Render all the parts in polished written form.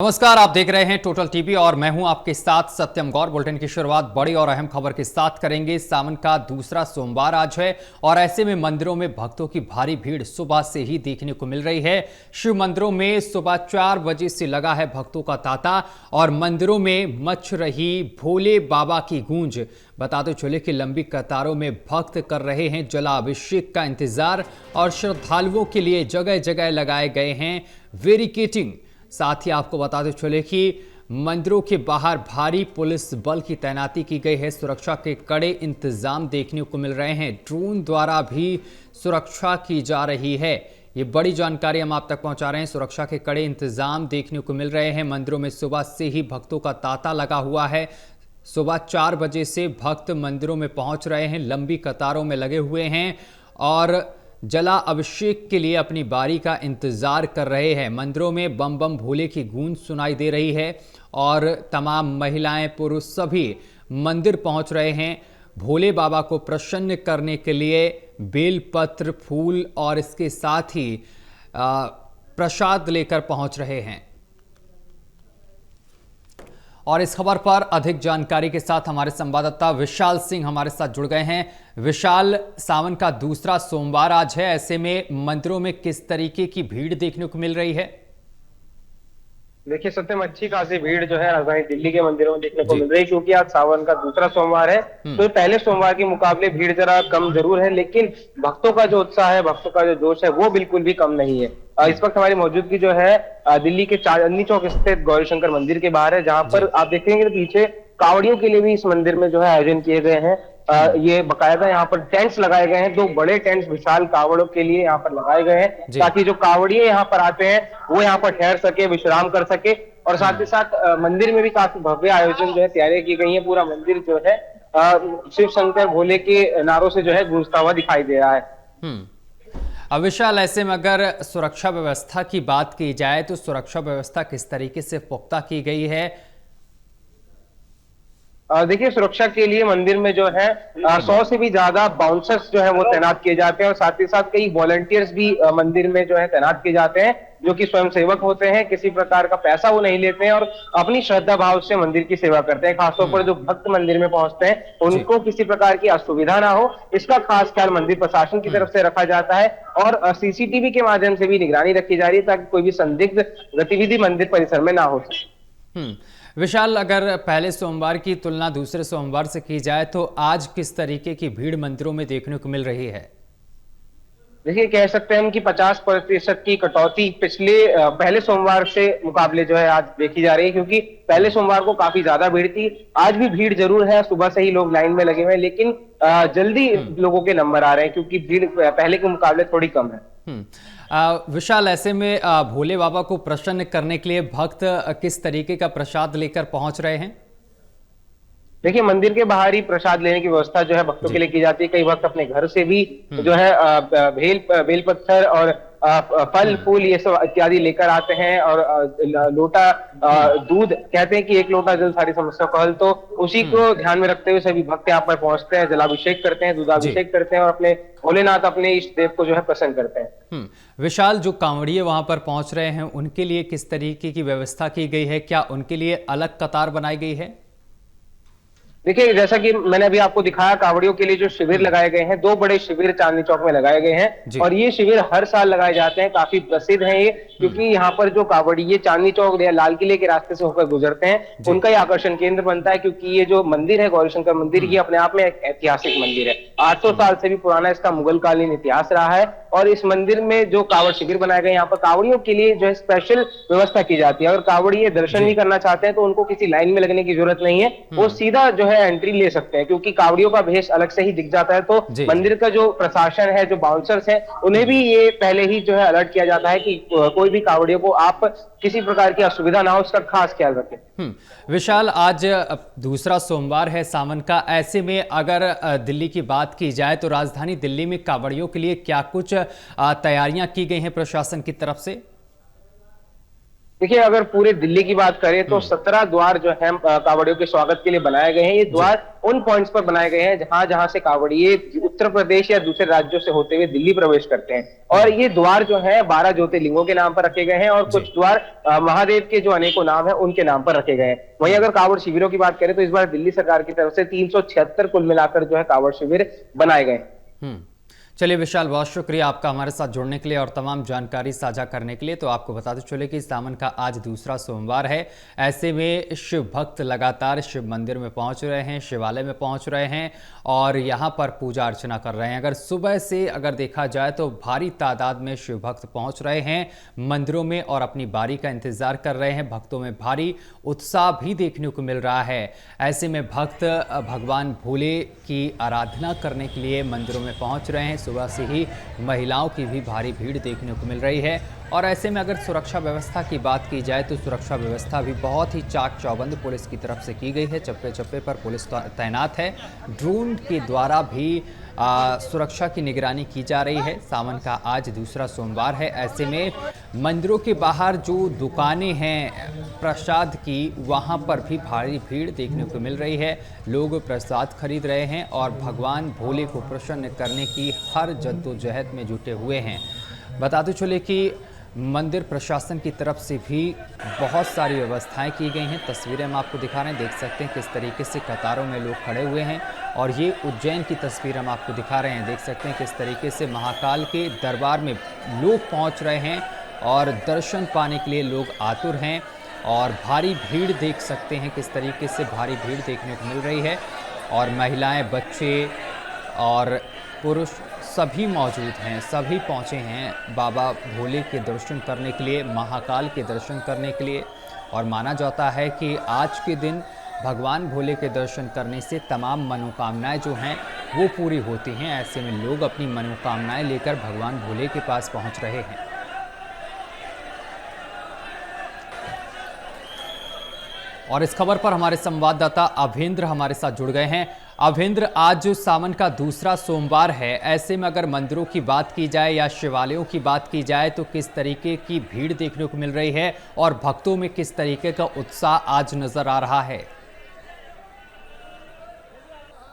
नमस्कार, आप देख रहे हैं टोटल टीवी और मैं हूं आपके साथ सत्यम गौर। बुलेटिन की शुरुआत बड़ी और अहम खबर के साथ करेंगे। सावन का दूसरा सोमवार आज है और ऐसे में मंदिरों में भक्तों की भारी भीड़ सुबह से ही देखने को मिल रही है। शिव मंदिरों में सुबह 4 बजे से लगा है भक्तों का तांता और मंदिरों में मच रही भोले बाबा की गूंज। बताते चले कि लंबी कतारों में भक्त कर रहे हैं जलाभिषेक का इंतजार और श्रद्धालुओं के लिए जगह जगह लगाए गए हैं बैरिकेडिंग। साथ ही आपको बताते चले कि मंदिरों के बाहर भारी पुलिस बल की तैनाती की गई है। सुरक्षा के कड़े इंतजाम देखने को मिल रहे हैं। ड्रोन द्वारा भी सुरक्षा की जा रही है। ये बड़ी जानकारी हम आप तक पहुंचा रहे हैं। सुरक्षा के कड़े इंतजाम देखने को मिल रहे हैं। मंदिरों में सुबह से ही भक्तों का तांता लगा हुआ है। सुबह 4 बजे से भक्त मंदिरों में पहुंच रहे हैं, लंबी कतारों में लगे हुए हैं और जला अभिषेक के लिए अपनी बारी का इंतजार कर रहे हैं। मंदिरों में बम बम भोले की गूंज सुनाई दे रही है और तमाम महिलाएं पुरुष सभी मंदिर पहुंच रहे हैं। भोले बाबा को प्रसन्न करने के लिए बेलपत्र, फूल और इसके साथ ही प्रसाद लेकर पहुंच रहे हैं। और इस खबर पर अधिक जानकारी के साथ हमारे संवाददाता विशाल सिंह हमारे साथ जुड़ गए हैं। विशाल, सावन का दूसरा सोमवार आज है, ऐसे में मंदिरों में किस तरीके की भीड़ देखने को मिल रही है? देखिए सत्यम, अच्छी खासी भीड़ जो है राजधानी दिल्ली के मंदिरों में देखने को मिल रही है, क्योंकि आज सावन का दूसरा सोमवार है। तो पहले सोमवार के मुकाबले भीड़ जरा कम जरूर है, लेकिन भक्तों का जो उत्साह है, भक्तों का जो जोश है, वो बिल्कुल भी कम नहीं है। इस वक्त हमारी मौजूदगी जो है दिल्ली के चांदनी चौक स्थित गौरीशंकर मंदिर के बाहर है, जहां पर आप देखेंगे तो पीछे कांवड़ियों के लिए भी इस मंदिर में जो है आयोजन किए गए हैं। ये बकायदा यहाँ पर टेंट्स लगाए गए हैं। 2 बड़े टेंट्स विशाल कावड़ों के लिए यहाँ पर लगाए गए हैं, ताकि जो कावड़िए यहाँ पर आते हैं वो यहाँ पर ठहर सके, विश्राम कर सके। और साथ ही साथ मंदिर में भी काफी भव्य आयोजन जो है तैयारियां की गई है। पूरा मंदिर जो है शिव शंकर भोले के नारों से जो है गूंजता हुआ दिखाई दे रहा है। अब विशाल, ऐसे में अगर सुरक्षा व्यवस्था की बात की जाए तो सुरक्षा व्यवस्था किस तरीके से पुख्ता की गई है? देखिए, सुरक्षा के लिए मंदिर में जो है 100 से भी ज्यादा बाउंसर्स जो है वो तैनात किए जाते हैं और साथ ही साथ कई वॉलंटियर्स भी मंदिर में जो है तैनात किए जाते हैं, जो कि स्वयं सेवक होते हैं। किसी प्रकार का पैसा वो नहीं लेते हैं और अपनी श्रद्धा भाव से मंदिर की सेवा करते हैं। खासतौर पर जो भक्त मंदिर में पहुंचते हैं उनको किसी प्रकार की असुविधा ना हो, इसका खास ख्याल मंदिर प्रशासन की तरफ से रखा जाता है और सीसीटीवी के माध्यम से भी निगरानी रखी जा रही है, ताकि कोई भी संदिग्ध गतिविधि मंदिर परिसर में ना हो सके। विशाल, अगर पहले सोमवार की तुलना दूसरे सोमवार से की जाए तो आज किस तरीके की भीड़ मंदिरों में देखने को मिल रही है? देखिए, कह सकते हैं हम कि 50% की कटौती पिछले पहले सोमवार से मुकाबले जो है आज देखी जा रही है, क्योंकि पहले सोमवार को काफी ज्यादा भीड़ थी। आज भी भीड़ जरूर है, सुबह से ही लोग लाइन में लगे हुए हैं, लेकिन जल्दी लोगों के नंबर आ रहे हैं, क्योंकि भीड़ पहले के मुकाबले थोड़ी कम है। विशाल, ऐसे में भोले बाबा को प्रसन्न करने के लिए भक्त किस तरीके का प्रसाद लेकर पहुंच रहे हैं? देखिए, मंदिर के बाहर ही प्रसाद लेने की व्यवस्था जो है भक्तों के लिए की जाती है। कई भक्त अपने घर से भी जो है बेल पत्थर और फल फूल ये सब इत्यादि लेकर आते हैं और लोटा दूध, कहते हैं कि 1 लोटा जल सारी समस्या का हल। तो उसी को ध्यान में रखते हुए सभी भक्त यहाँ पर पहुंचते हैं, जलाभिषेक करते हैं, दूधाभिषेक करते हैं और अपने भोलेनाथ, अपने इष्ट देव को जो है प्रसन्न करते हैं। विशाल, जो कांवड़िए वहां पर पहुंच रहे हैं उनके लिए किस तरीके की व्यवस्था की गई है? क्या उनके लिए अलग कतार बनाई गई है? देखिए, जैसा कि मैंने अभी आपको दिखाया, कांवड़ियों के लिए जो शिविर लगाए गए हैं, 2 बड़े शिविर चांदनी चौक में लगाए गए हैं और ये शिविर हर साल लगाए जाते हैं। काफी प्रसिद्ध हैं ये, क्योंकि यहाँ पर जो कांवड़िए चांदनी चौक या लाल किले के रास्ते से होकर गुजरते हैं, उनका ये आकर्षण केंद्र बनता है। क्योंकि ये जो मंदिर है गौरीशंकर मंदिर, ये अपने आप में एक ऐतिहासिक मंदिर है। 800 साल से भी पुराना इसका मुगल कालीन इतिहास रहा है और इस मंदिर में जो कांवड़ शिविर बनाए गए, यहाँ पर कांवड़ियों के लिए जो है स्पेशल व्यवस्था की जाती है। अगर कांवड़िए दर्शन भी करना चाहते हैं तो उनको किसी लाइन में लगने की जरूरत नहीं है, वो सीधा जो है एंट्री ले सकते हैं, क्योंकि कांवड़ियों का भेष अलग से ही दिख जाता है। तो मंदिर का जो प्रशासन है, जो बाउंसर्स हैं, उन्हें भी ये पहले ही जो है अलर्ट किया जाता है कि कोई भी कांवड़ियों को आप किसी प्रकार की असुविधा ना हो, उसका खास ख्याल रखें। विशाल, आज दूसरा सोमवार है सावन का, ऐसे में अगर दिल्ली की बात की जाए तो राजधानी दिल्ली में कांवड़ियों के लिए क्या कुछ तैयारियां की गई हैं प्रशासन की तरफ से? देखिए, अगर पूरे दिल्ली की बात करें तो 17 द्वार जो है कांवड़ियों के स्वागत के लिए बनाए गए हैं। ये जी। द्वार उन पॉइंट्स पर बनाए गए हैं जहां जहां से कांवड़िए उत्तर प्रदेश या दूसरे राज्यों से होते हुए दिल्ली प्रवेश करते हैं। और ये द्वार जो है 12 ज्योतिर्लिंगों के नाम पर रखे गए हैं, और जी। कुछ द्वार महादेव के जो अनेकों नाम है उनके नाम पर रखे गए हैं। वहीं अगर कांवड़ शिविरों की बात करें तो इस बार दिल्ली सरकार की तरफ से 376 कुल मिलाकर जो है कांवड़ शिविर बनाए गए। हम्म। चलिए विशाल, बहुत शुक्रिया आपका हमारे साथ जुड़ने के लिए और तमाम जानकारी साझा करने के लिए। तो आपको बताते चले कि सावन का आज दूसरा सोमवार है। ऐसे में शिव भक्त लगातार शिव मंदिर में पहुंच रहे हैं, शिवालय में पहुंच रहे हैं और यहां पर पूजा अर्चना कर रहे हैं। अगर सुबह से अगर देखा जाए तो भारी तादाद में शिव भक्त पहुंच रहे हैं मंदिरों में और अपनी बारी का इंतजार कर रहे हैं। भक्तों में भारी उत्साह भी देखने को मिल रहा है। ऐसे में भक्त भगवान भोले की आराधना करने के लिए मंदिरों में पहुंच रहे हैं। सुबह से ही महिलाओं की भी भारी भीड़ देखने को मिल रही है। और ऐसे में अगर सुरक्षा व्यवस्था की बात की जाए तो सुरक्षा व्यवस्था भी बहुत ही चाक चौबंद पुलिस की तरफ से की गई है। चप्पे चप्पे पर पुलिस तैनात है। ड्रोन के द्वारा भी सुरक्षा की निगरानी की जा रही है। सावन का आज दूसरा सोमवार है। ऐसे में मंदिरों के बाहर जो दुकानें हैं प्रसाद की, वहां पर भी भारी भीड़ देखने को मिल रही है। लोग प्रसाद खरीद रहे हैं और भगवान भोले को प्रसन्न करने की हर जद्दोजहद में जुटे हुए हैं। बताते चले कि मंदिर प्रशासन की तरफ से भी बहुत सारी व्यवस्थाएं की गई हैं। तस्वीरें हम आपको दिखा रहे हैं, देख सकते हैं किस तरीके से कतारों में लोग खड़े हुए हैं। और ये उज्जैन की तस्वीर हम आपको दिखा रहे हैं, देख सकते हैं किस तरीके से महाकाल के दरबार में लोग पहुंच रहे हैं और दर्शन पाने के लिए लोग आतुर हैं। और भारी भीड़ देख सकते हैं किस तरीके से भारी भीड़ देखने को मिल रही है। और महिलाएं, बच्चे और पुरुष सभी मौजूद हैं, सभी पहुंचे हैं बाबा भोले के दर्शन करने के लिए, महाकाल के दर्शन करने के लिए। और माना जाता है कि आज के दिन भगवान भोले के दर्शन करने से तमाम मनोकामनाएं जो हैं वो पूरी होती हैं। ऐसे में लोग अपनी मनोकामनाएं लेकर भगवान भोले के पास पहुंच रहे हैं। और इस खबर पर हमारे संवाददाता अभेंद्र हमारे साथ जुड़ गए हैं। अभेंद्र, आज जो सावन का दूसरा सोमवार है, ऐसे में अगर मंदिरों की बात की जाए या शिवालयों की बात की जाए तो किस तरीके की भीड़ देखने को मिल रही है और भक्तों में किस तरीके का उत्साह आज नजर आ रहा है?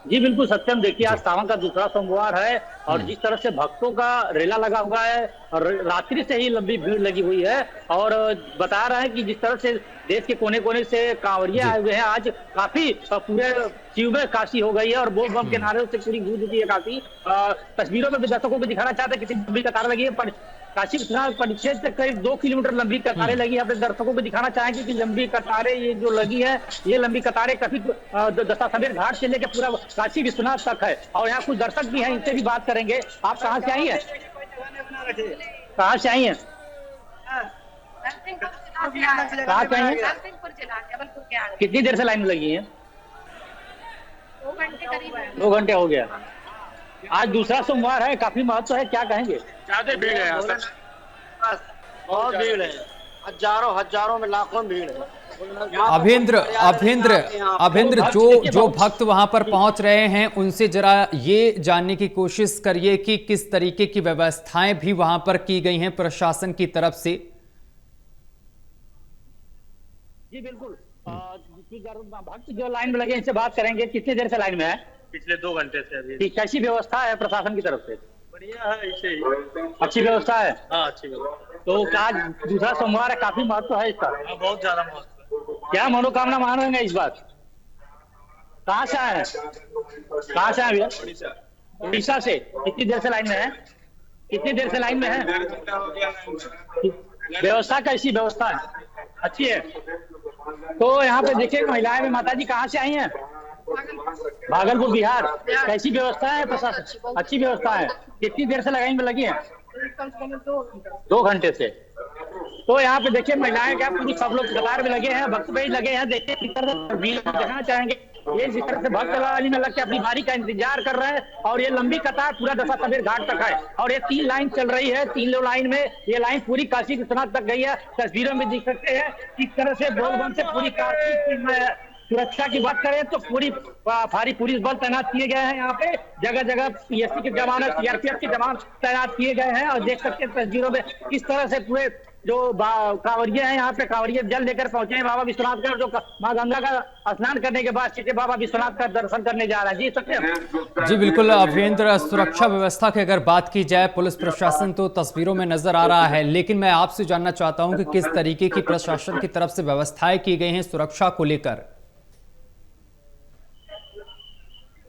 जी बिल्कुल सत्यम, देखिए आज सावन का दूसरा सोमवार है और जिस तरह से भक्तों का रेला लगा हुआ है और रात्रि से ही लंबी भीड़ लगी हुई है। और बता रहे हैं कि जिस तरह से देश के कोने कोने से कांवड़िए आए हुए हैं, आज काफी पूरे शिव में काशी हो गई है और बोल बम के नारे से पूरी गूंज उठी है काशी। तस्वीरों में भी दर्शकों को दिखाना चाहते हैं कितनी लंबी कतार लगी है। पर काशी विश्वनाथ परिक्षेत्र से करीब 2 किलोमीटर लंबी कतारें लगी है। अपने दर्शकों को दिखाना चाहेंगे कि लंबी कतारें ये जो लगी है, ये लंबी कतारें काफी दशाश्वमेध घाट से लेकर पूरा काशी विश्वनाथ तक है। और यहाँ कुछ दर्शक भी हैं, इनसे भी बात करेंगे। आप कहाँ से आई हैं? कहाँ से आई हैं? कहाँ से आई हैं? कितनी देर से लाइन में लगी है? 2 घंटे हो गया। आज दूसरा सोमवार है, काफी महत्व है, क्या कहेंगे? ज्यादा भीड़ है यहाँ पर, बहुत भीड़ है। हजारों में लाखों में भीड़ है। अभेंद्र, जो भक्त वहां पर पहुंच रहे हैं उनसे जरा ये जानने की कोशिश करिए कि किस तरीके की व्यवस्थाएं भी वहां पर की गई हैं प्रशासन की तरफ से। जी बिल्कुल, भक्त जो लाइन में लगे इनसे बात करेंगे। कितनी देर से लाइन में है? पिछले 2 घंटे से अभी। कैसी व्यवस्था है प्रशासन की तरफ से? बढ़िया है, ऐसे ही अच्छी व्यवस्था है। हाँ, अच्छी व्यवस्था। तो आज दूसरा सोमवार है, काफी महत्व है इसका। हाँ, बहुत ज्यादा महत्व। क्या मनोकामना मान रहे हैं इस बार? कहाँ से आए हैं? कहाँ से आए भैया? उड़ीसा से। कितनी देर से लाइन में है? कितनी देर से लाइन में है? व्यवस्था कैसी व्यवस्था है? अच्छी है। तो यहाँ पे देखिए महिलाएं भी। माता जी कहाँ से आई हैं? भागलपुर, बिहार। कैसी व्यवस्था है प्रशासन? अच्छी व्यवस्था है। कितनी देर से लाइन में लगी है? 2 घंटे से। तो यहाँ पे देखिए महिलाएं क्या पूरी सब लोग कतार में लगे हैं, भक्त भी लगे हैं। देखिए किस तरह से भीड़ दिखाना चाहेंगे, ये जिस तरह से भक्त लाइन में लग के अपनी बारी का इंतजार कर रहे हैं। और ये लंबी कतार पूरा दशाश्वमेध घाट तक है और ये 3 लाइन चल रही है। 3 लाइन में ये लाइन पूरी काशी विश्वनाथ तक गई है। तस्वीरों में देख सकते हैं किस तरह से बोलबम से पूरी काशी। सुरक्षा की बात करें तो पूरी भारी पुलिस बल तैनात किए गए हैं। यहाँ पे जगह जगह पीएससी के जवान, सीआरपीएफ के जवान तैनात किए गए हैं। और देख सकते हैं तस्वीरों में किस तरह से पूरे जो कांवरिया हैं यहाँ पे कांवरिया जल लेकर पहुंचे हैं बाबा विश्वनाथ का, जो माँ गंगा का स्नान करने के बाद सीधे बाबा विश्वनाथ का दर्शन करने जा रहा है। जी सत्यम। जी बिल्कुल अभेंद्र, सुरक्षा व्यवस्था की अगर बात की जाए, पुलिस प्रशासन तो तस्वीरों में नजर आ रहा है, लेकिन मैं आपसे जानना चाहता हूं कि किस तरीके की प्रशासन की तरफ से व्यवस्थाएं की गई हैं सुरक्षा को लेकर।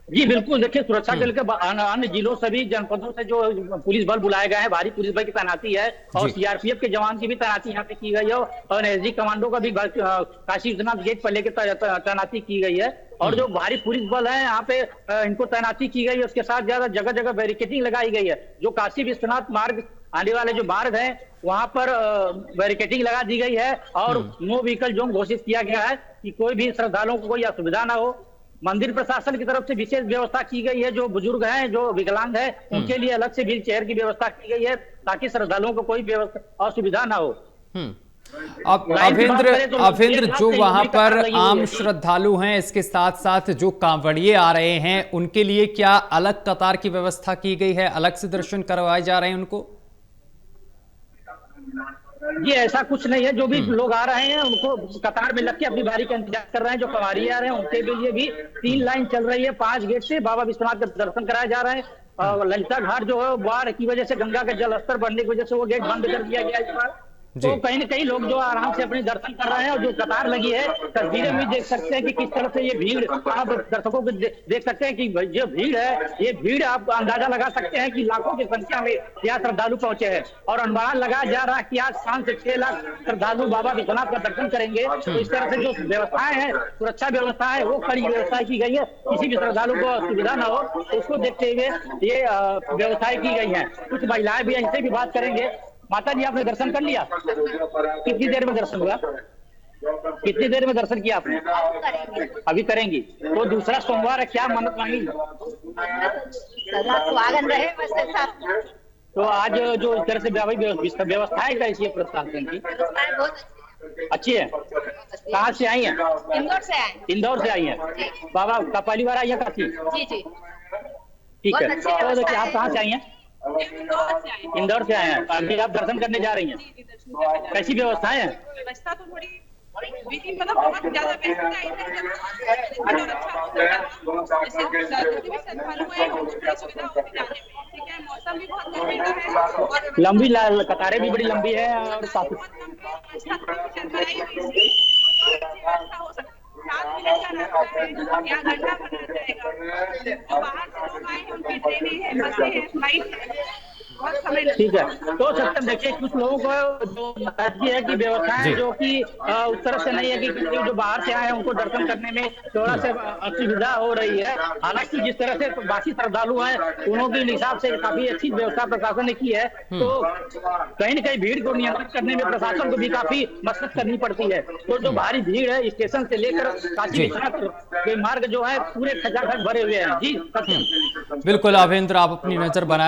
जी बिल्कुल, देखिए सुरक्षा के लेकर अन्य जिलों से भी जनपदों से जो पुलिस बल बुलाए गए हैं, भारी पुलिस बल की तैनाती है और सीआरपीएफ के जवान की भी तैनाती यहाँ पे की गई है और एसडी कमांडो का भी काशी विश्वनाथ गेट पर लेकर तैनाती की गई है। और जो भारी पुलिस बल है यहाँ पे इनको तैनाती की गई है, उसके साथ ज्यादा जगह जगह बैरिकेडिंग लगाई गई है। जो काशी विश्वनाथ मार्ग आने वाले जो मार्ग है वहां पर बैरिकेडिंग लगा दी गई है और नो व्हीकल जोन घोषित किया गया है कि कोई भी श्रद्धालुओं को कोई असुविधा ना हो। मंदिर प्रशासन की तरफ से विशेष व्यवस्था की गई है, जो बुजुर्ग हैं, जो विकलांग हैं, उनके लिए अलग से व्हील चेयर की व्यवस्था की गई है ताकि श्रद्धालुओं को कोई असुविधा ना हो। अब अभेंद्र, जो वहां पर आम श्रद्धालु हैं, इसके साथ साथ जो कांवड़िए आ रहे हैं, उनके लिए क्या अलग कतार की व्यवस्था की गई है, अलग से दर्शन करवाए जा रहे हैं उनको? जी ऐसा कुछ नहीं है, जो भी लोग आ रहे हैं उनको कतार में लग के अपनी बारी का इंतजार कर रहे हैं। जो कवारी आ रहे हैं उनके लिए भी 3 लाइन चल रही है, 5 गेट से बाबा विश्वनाथ का दर्शन कराया जा रहा है। और ललिता घाट जो है बाढ़ की वजह से गंगा का जल स्तर बढ़ने की वजह से वो गेट बंद कर दिया गया इस बार। तो कहीं न कहीं लोग जो आराम से अपने दर्शन कर रहे हैं और जो कतार लगी है, तस्वीरें में देख सकते हैं कि किस तरह से ये भीड़, आप दर्शकों को देख सकते हैं कि जो भीड़ है, ये भीड़ आप अंदाजा लगा सकते हैं कि लाखों की संख्या में यहाँ श्रद्धालु पहुंचे हैं और अनुमान लगाया जा रहा है कि आज 5 से 6 लाख श्रद्धालु बाबा विश्वनाथ का दर्शन करेंगे। तो इस तरह से जो व्यवस्थाएं हैं, सुरक्षा व्यवस्था है, वो कड़ी व्यवस्था की गई है, किसी भी श्रद्धालु को असुविधा न हो, उसको देखते हुए ये व्यवस्थाएं की गई है। कुछ महिलाएं भी इनसे भी बात करेंगे। माता जी, आपने दर्शन कर लिया? कितनी देर में दर्शन हुआ? कितनी देर में दर्शन किया आपने? अभी करेंगी। तो दूसरा सोमवार है, क्या मन्नत मांगी? स्वागत रहे बस ऐसा। तो आज जो इस तरह से व्यवस्थाएं कैसी है प्रशासन की? अच्छी है। कहाँ से आई हैं? इंदौर से आए। इंदौर से आई हैं। बाबा का पहली बार आई है काशी? जी जी। ठीक है। तो देखिए, आप कहाँ से आई हैं? इंदौर से आए हैं। अभी आप दर्शन करने जा रही हैं। कैसी व्यवस्थाएं हैं? व्यवस्था तो थोड़ी मतलब बहुत ज्यादा बेहतर है। ठीक है, मौसम भी बहुत गर्मी का है, लंबी कतारें भी बड़ी लंबी है और काफी 7 मिनट का रास्ता है या घंटा बना जाएगा। जो बाहर से लोग आए हैं उनकी ट्रेनें हैं, बसें हैं, फ्लाइट है, बहुत समय लगता है। ठीक है। तो सत्यम, देखिए कुछ लोगों को जो नाराजगी है कि व्यवस्थाएं जो कि उस तरह से नहीं है कि जो बाहर से आए हैं उनको दर्शन करने में थोड़ा सा असुविधा हो रही है। हालांकि जिस तरह से बाकी श्रद्धालु हैं उन्हों के हिसाब से काफी अच्छी व्यवस्था प्रशासन ने की है। तो कहीं न कहीं भीड़ को नियंत्रित करने में प्रशासन को भी काफी मशक्कत करनी पड़ती है। तो जो भारी भीड़ है स्टेशन से लेकर काशी विश्वनाथ के मार्ग जो है पूरे खचाखच भरे हुए हैं। जी सत्यम। बिल्कुल अभेंद्र, आप अपनी नजर बनाए